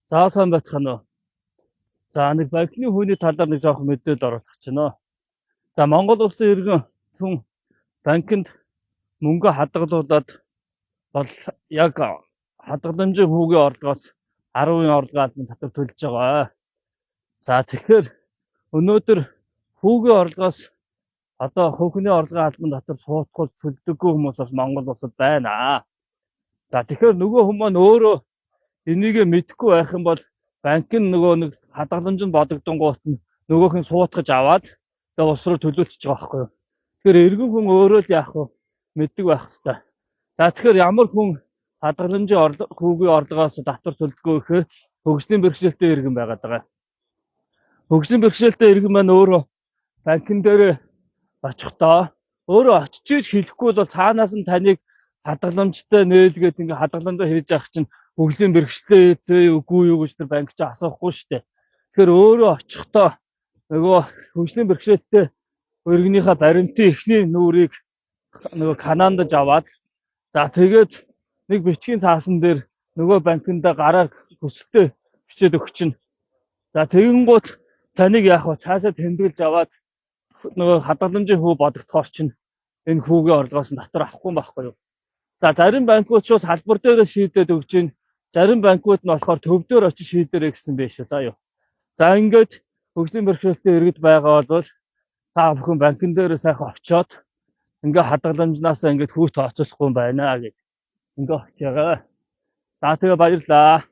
За сайн байцгаана уу. За нэг банкны хүний талаар нэг жоохон мэдээлэл оруулах гэж байна. За Монгол улсын иргэн түн банкнд мөнгө хадгалуулаад бол яг хадгаламжийн хүүгийн орлогоос 10% орлогоо албан татвар төлж байгаа. За тэгэхээр өнөөдөр хүүгийн орлогоос одоо хүүхний орлогын албан татвар суутгуул төлдөггүй хүмүүс бас Монгол улсад байна. За тэгэхээр нөгөө хүмүүс өөрөө энийг мэдэхгүй байх юм бол банк нь нөгөө нэг хадгаламж нь бодогдонгууд нь нөгөөх нь суутгаж аваад тэгээ улс руу төлөвлөж байгаа байхгүй юу. Тэгэхээр иргэн хүн өөрөө л яах вэ? Мэддэг байх хэвээр. За тэгэхээр ямар хүн хадгаламжийн хүүгийн орлогоос татвар төлдөггүй гэхээр хөгжлийн бэрхшээлтэй иргэн байгаад байгаа. Хөгжлийн бэрхшээлтэй иргэн маань өөрөө банкн дээр очихдоо өөрөө очиж хэлэхгүй бол цаанаас нь таныг хадгаламжтай нээлгээд ингээ хадгаламжаа хийж явах чинь хөгжлийн бэрхшээлтэй үгүй юу гэж тэр банк ч асуухгүй шүү дээ. Тэгэхээр өөрөө очихдоо нөгөө хөгжлийн бэрхшээлтэй иргэнийхээ баримтын эхний нүрийг нөгөө канандаж аваад за тэгээд нэг бичгийн цаасан дээр нөгөө банкнда гараар хүсэлтээ бичээд өгч чинь. За тэгэнгუთ таныг яах вэ? Цаашаа тэмдэглэж аваад нөгөө хадгаламжийн хүү бодогдохоос чинь энэ хүүгийн орлогоос нь татвар авахгүй байхгүй юу? За зарим банкуд ч салбар дээр шийдээд өгч чинь, зарим банкуд нь болохоор төв дээр очиж шийдэрэй гэсэн байх шүү. За юу. За ингээд хөгжлийн бэрхшээлтэй иргэд байгаа бол та бүхэн банкн дээр сайхан очиод ингээ хадгаламжнаасаа ингээд хүү тооцоолохгүй юм байна гэж ингээ очиж байгаа. За тэгээ баярлалаа.